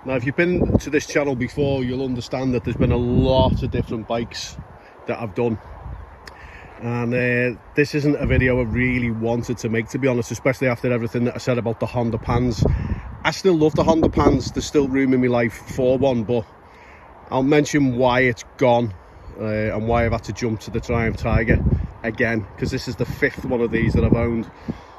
Now, if you've been to this channel before, you'll understand that there's been a lot of different bikes that I've done. And this isn't a video I really wanted to make, to be honest, especially after everything that I said about the Honda Pans. I still love the Honda Pans. There's still room in my life for one, but I'll mention why it's gone and why I've had to jump to the Triumph Tiger again, because this is the 5th one of these that I've owned.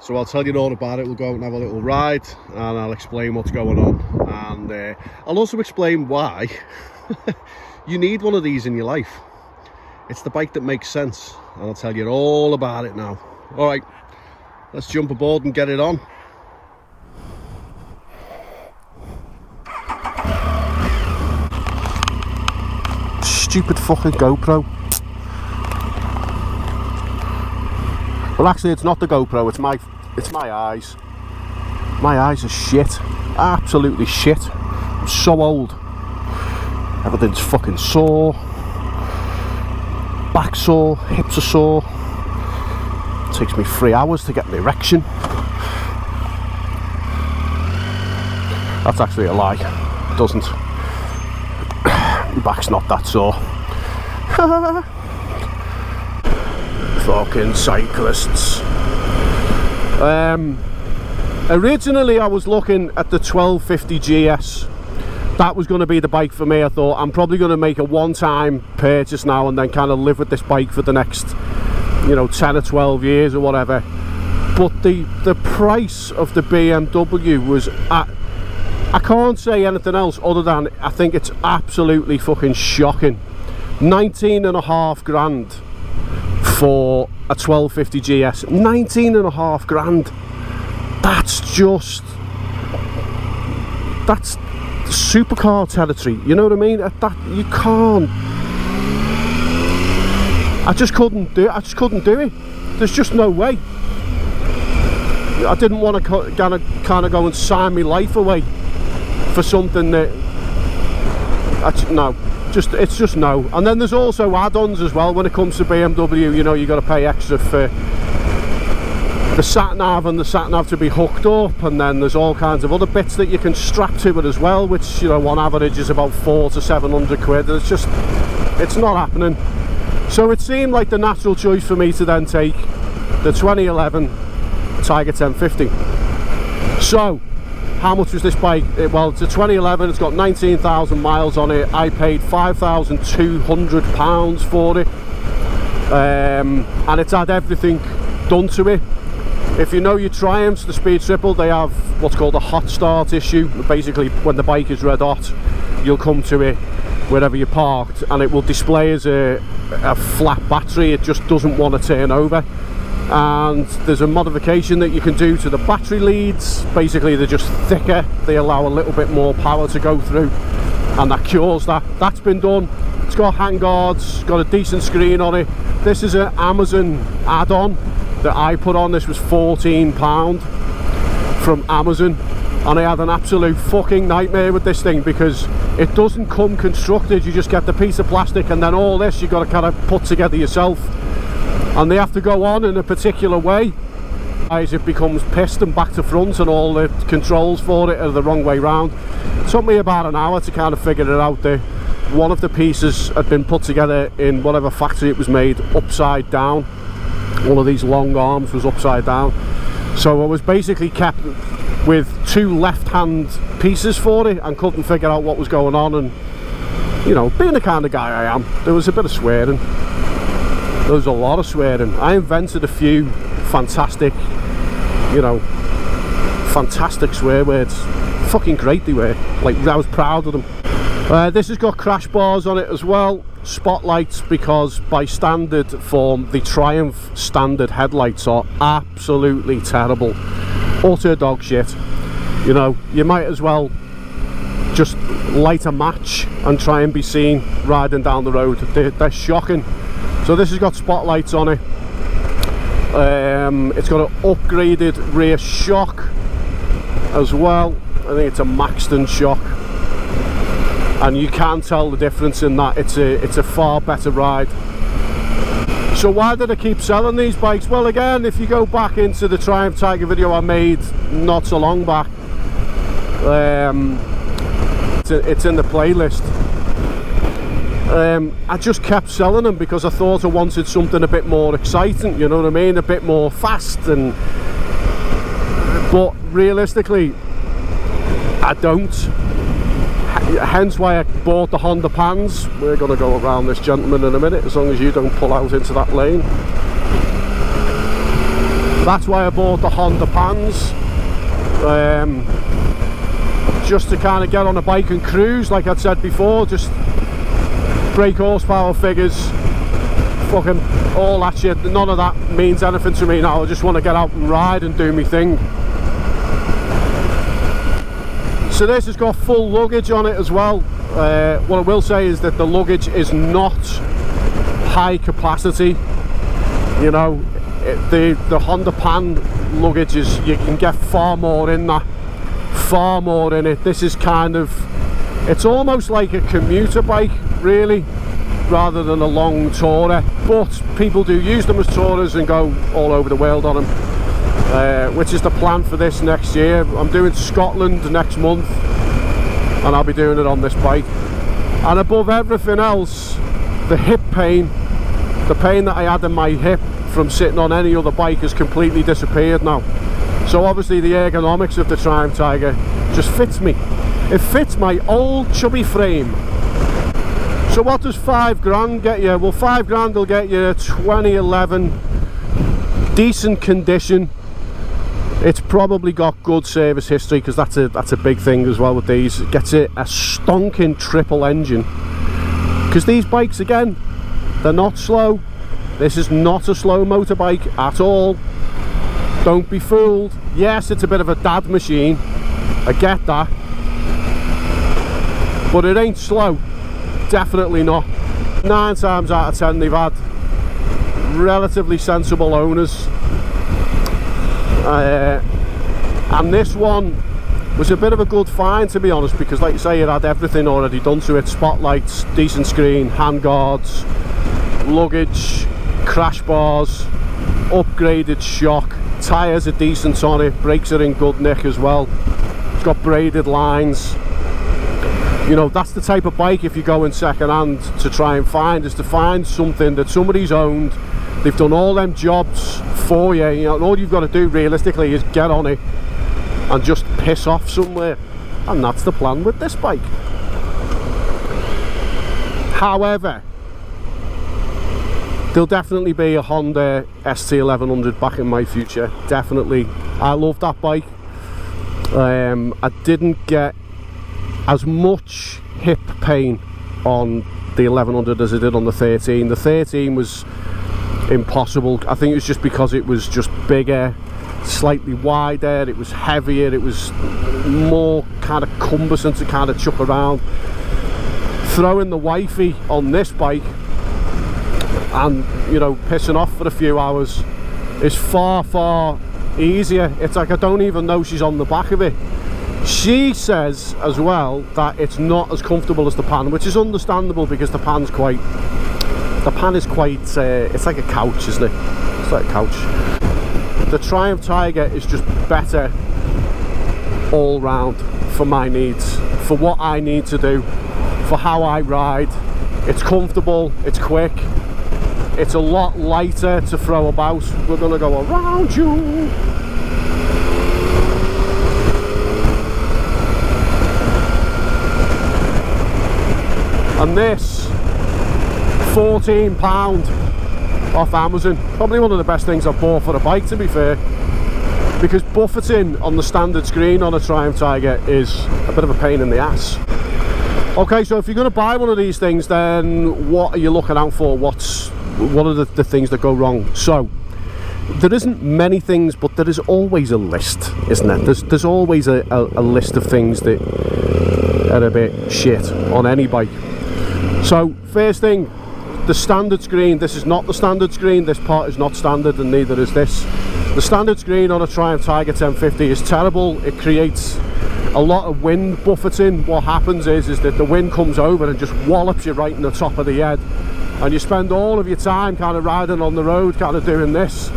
So I'll tell you all about it. We'll go out and have a little ride and I'll explain what's going on, and I'll also explain why you need one of these in your life. It's the bike that makes sense, and I'll tell you all about it now. All right, let's jump aboard and get it on. Stupid fucking GoPro. Well, actually, it's not the GoPro. It's my eyes. My eyes are shit. Absolutely shit. I'm so old. Everything's fucking sore. Back sore, hips are sore. It takes me 3 hours to get an erection. That's actually a lie. It doesn't. My back's not that sore. Fucking cyclists. Originally I was looking at the 1250 GS. That was going to be the bike for me. I thought I'm probably going to make a one-time purchase now and then kind of live with this bike for the next, 10 or 12 years or whatever. But the price of the BMW was at, I can't say anything else other than I think it's absolutely fucking shocking. 19.5 grand for a 1250 GS. 19.5 grand. That's supercar territory, you know what I mean? That you can't. I just couldn't do it. There's just no way. I didn't want to kind of go and sign my life away for something that it's just no. And then there's also add-ons as well when it comes to BMW. You got to pay extra for the sat-nav and the sat-nav to be hooked up, and then there's all kinds of other bits that you can strap to it as well, which on average is about 400 to 700 quid. It's not happening. So it seemed like the natural choice for me to then take the 2011 Tiger 1050. So how much was this bike? Well, it's a 2011. It's got 19,000 miles on it. I paid £5,200 for it, and it's had everything done to it. If you know your Triumphs, the Speed Triple, they have what's called a hot start issue. Basically, when the bike is red hot, you'll come to it wherever you're parked and it will display as a flat battery. It just doesn't want to turn over. And there's a modification that you can do to the battery leads. Basically, they're just thicker. They allow a little bit more power to go through, and that cures that. That's been done. It's got handguards, got a decent screen on it. This is an Amazon add-on that I put on. This was £14 from Amazon, and I had an absolute fucking nightmare with this thing because it doesn't come constructed. You just get the piece of plastic, and then all this you've got to kind of put together yourself, and they have to go on in a particular way. As it becomes piston back to front, and all the controls for it are the wrong way round. It took me about an hour to kind of figure it out. There, one of the pieces had been put together in whatever factory it was made upside down. One of these long arms was upside down, so I was basically kept with 2 left-hand pieces for it and couldn't figure out what was going on. And being the kind of guy I am, there was a bit of swearing. There was a lot of swearing. I invented a few fantastic swear words. Fucking great they were. Like, I was proud of them. This has got crash bars on it as well, spotlights, because by standard form the Triumph standard headlights are absolutely terrible, utter dog shit. You might as well just light a match and try and be seen riding down the road. They're shocking. So this has got spotlights on it. It's got an upgraded rear shock as well. I think it's a Maxton shock, and you can tell the difference in that. It's a far better ride. So why did I keep selling these bikes? Well, again, if you go back into the Triumph Tiger video I made not so long back, it's in the playlist. I just kept selling them because I thought I wanted something a bit more exciting, you know what I mean, a bit more fast, but realistically I don't. Hence why I bought the Honda Pans. We're going to go around this gentleman in a minute, as long as you don't pull out into that lane. That's why I bought the Honda Pans, just to kind of get on a bike and cruise, like I'd said before. Just brake horsepower figures, fucking all that shit, none of that means anything to me now. I just want to get out and ride and do my thing. So this has got full luggage on it as well. What I will say is that the luggage is not high capacity. You know, the Honda Pan luggage is, you can get far more in that, far more in it. This is kind of, it's almost like a commuter bike really, rather than a long tourer, but people do use them as tourers and go all over the world on them, which is the plan for this next year. I'm doing Scotland next month and I'll be doing it on this bike. And above everything else, the hip pain, the pain that I had in my hip from sitting on any other bike has completely disappeared now. So obviously the ergonomics of the Triumph Tiger just fits me. It fits my old chubby frame. So what does 5 grand get you? Well, 5 grand will get you a 2011, decent condition. It's probably got good service history, because that's a big thing as well with these. It gets it a stonking triple engine, because these bikes, again, they're not slow. This is not a slow motorbike at all. Don't be fooled. Yes, it's a bit of a dad machine, I get that, but it ain't slow. Definitely not. 9 times out of 10 they've had relatively sensible owners, and this one was a bit of a good find, to be honest, because like you say, it had everything already done to it. Spotlights, decent screen, handguards, luggage, crash bars, upgraded shock, tyres are decent on it, brakes are in good nick as well. It's got braided lines. You know, that's the type of bike, if you go in second hand to try and find, is to find something that somebody's owned. They've done all them jobs for you, you know, and all you've got to do realistically is get on it and just piss off somewhere. And that's the plan with this bike. However, there'll definitely be a Honda ST1100 back in my future, definitely. I love that bike. I didn't get as much hip pain on the 1100 as I did on the 13. The 13 was impossible. I think it was just because it was just bigger, slightly wider, it was heavier, it was more kind of cumbersome to kind of chuck around. Throwing the wifey on this bike and, you know, pissing off for a few hours is far easier. It's like I don't even know she's on the back of it. She says as well that it's not as comfortable as the Pan, which is understandable, because the Pan is quite, it's like a couch, isn't it? It's like a couch. The Triumph Tiger is just better all round for my needs, for what I need to do, for how I ride. It's comfortable, it's quick, it's a lot lighter to throw about. We're gonna go around you. And this, £14 off Amazon, probably one of the best things I've bought for a bike, to be fair, because buffeting on the standard screen on a Triumph Tiger is a bit of a pain in the ass. Okay, so if you're going to buy one of these things, then what are you looking out for? What are the things that go wrong? So there isn't many things, but there is always a list, isn't there? There's always a list of things that are a bit shit on any bike. So first thing, the standard screen. This is not the standard screen. This part is not standard, and neither is this. The standard screen on a Triumph Tiger 1050 is terrible. It creates a lot of wind buffeting. What happens is that the wind comes over and just wallops you right in the top of the head, and you spend all of your time kind of riding on the road, kind of doing this.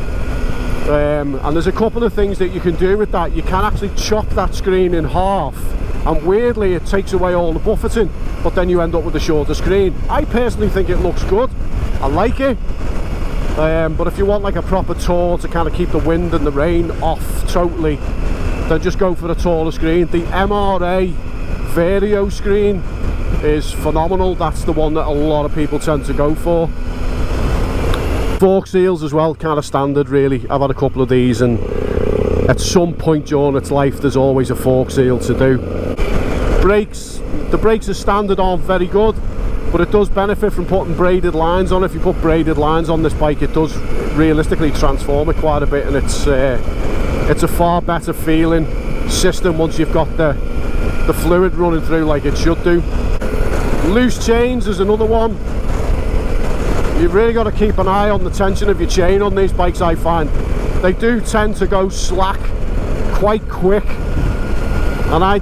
And there's a couple of things that you can do with that. You can actually chop that screen in half and weirdly it takes away all the buffeting, but then you end up with a shorter screen. I personally think it looks good, I like it, but if you want like a proper tour to kind of keep the wind and the rain off totally, then just go for a taller screen. The MRA Vario screen is phenomenal. That's the one that a lot of people tend to go for. Fork seals as well, kind of standard really. I've had a couple of these, and at some point during its life there's always a fork seal to do. Brakes, the brakes are standard aren't very good, but it does benefit from putting braided lines on. If you put braided lines on this bike, it does realistically transform it quite a bit, and it's a far better feeling system once you've got the fluid running through like it should do. Loose chains is another one. You've really got to keep an eye on the tension of your chain on these bikes. I find they do tend to go slack quite quick, and I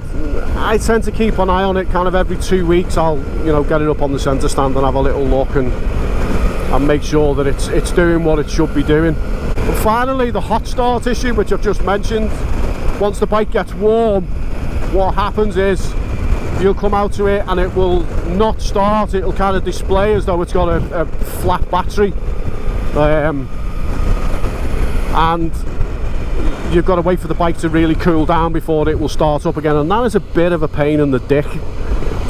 tend to keep an eye on it kind of every 2 weeks. I'll, you know, get it up on the centre stand and have a little look and make sure that it's doing what it should be doing. And finally, the hot start issue, which I've just mentioned. Once the bike gets warm, what happens is you'll come out to it and it will not start. It'll kind of display as though it's got a flat battery, and you've got to wait for the bike to really cool down before it will start up again, and that is a bit of a pain in the dick,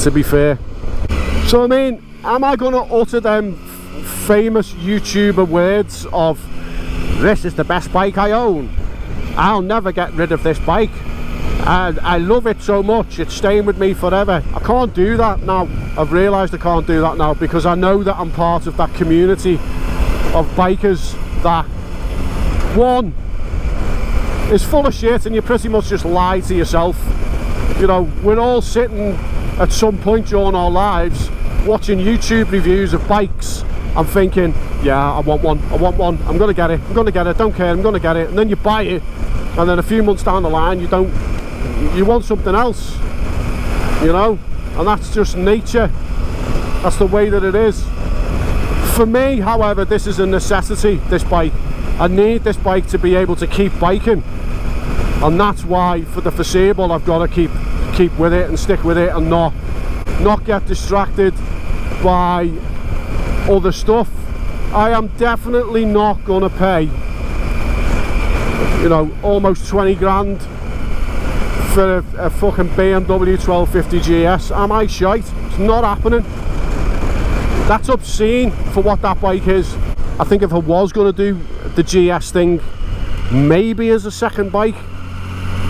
to be fair. So I mean, am I going to utter them famous YouTuber words of "this is the best bike I own, I'll never get rid of this bike, and I love it so much, it's staying with me forever"? I can't do that now. I've realised I can't do that now, because I know that I'm part of that community of bikers that, one, is full of shit, and you pretty much just lie to yourself. You know, we're all sitting at some point during our lives watching YouTube reviews of bikes and thinking, yeah, I want one, I'm gonna get it, don't care, I'm gonna get it, and then you buy it, and then a few months down the line you want something else, you know, and that's just nature. That's the way that it is. For me, however, this is a necessity, this bike. I need this bike to be able to keep biking, and that's why for the foreseeable I've got to keep with it and stick with it, and not get distracted by other stuff. I am definitely not going to pay, you know, almost 20 grand for a fucking BMW 1250 GS. Am I shite? It's not happening. That's obscene for what that bike is. I think if I was going to do the GS thing, maybe as a second bike,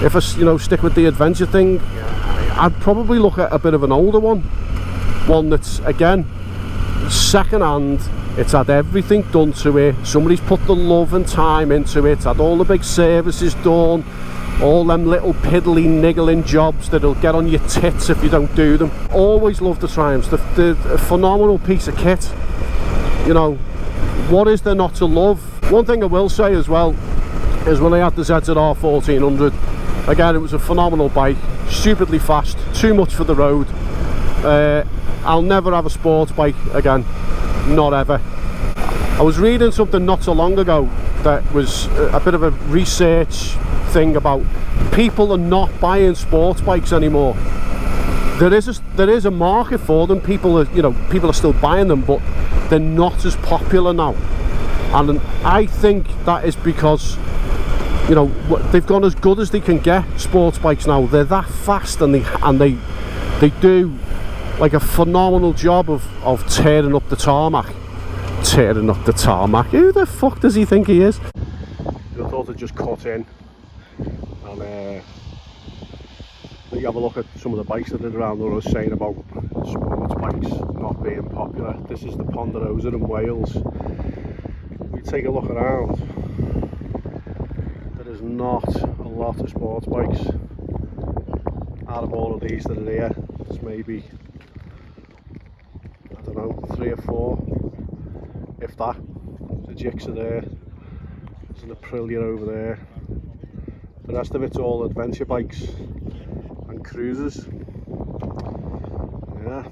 if I, you know, stick with the adventure thing, I'd probably look at a bit of an older one that's, again, second hand. It's had everything done to it, somebody's put the love and time into it, had all the big services done, all them little piddly niggling jobs that'll get on your tits if you don't do them. Always love the Triumphs. They're a phenomenal piece of kit. You know, what is there not to love? One thing I will say as well is when I had the ZZR 1400, again, it was a phenomenal bike, stupidly fast, too much for the road. I'll never have a sports bike again, not ever. I was reading something not so long ago that was a bit of a research thing about people are not buying sports bikes anymore. There is a market for them. People are still buying them, but they're not as popular now. And I think that is because, you know, they've gone as good as they can get. Sports bikes now, they're that fast, and they do like a phenomenal job of tearing up the tarmac. Tearing up the tarmac. Who the fuck does he think he is? I thought I'd just cut in and let you have a look at some of the bikes that are around. What I was saying about sports bikes not being popular. This is the Ponderosa in Wales. We take a look around. There is not a lot of sports bikes. Out of all of these that are here, there's maybe, I don't know, 3 or 4, if that. The Jigs are there. There's an Aprilia over there. The rest of it's all adventure bikes and cruisers. Yeah.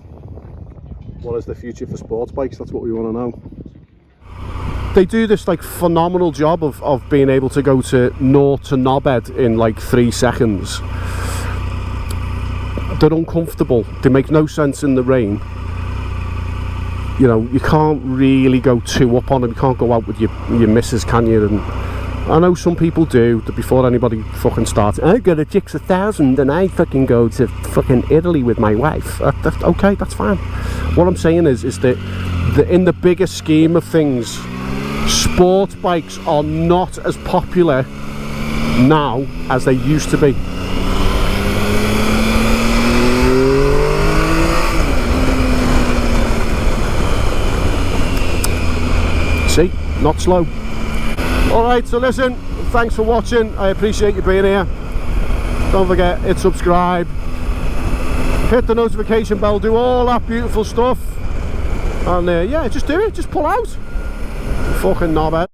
What is the future for sports bikes? That's what we want to know. They do this like phenomenal job of being able to go to naught to knobhead in like 3 seconds. they're uncomfortable, they make no sense in the rain. You know, you can't really go too up on them. You can't go out with your missus, can you? And I know some people do, that before anybody fucking starts, I go to Chicks 1000 and I fucking go to fucking Italy with my wife. Okay, that's fine. What I'm saying is that in the bigger scheme of things, sport bikes are not as popular now as they used to be. See, not slow. Alright, so listen, thanks for watching. I appreciate you being here. Don't forget, hit subscribe, hit the notification bell, do all that beautiful stuff. And yeah, just do it, just pull out. Fucking knobhead.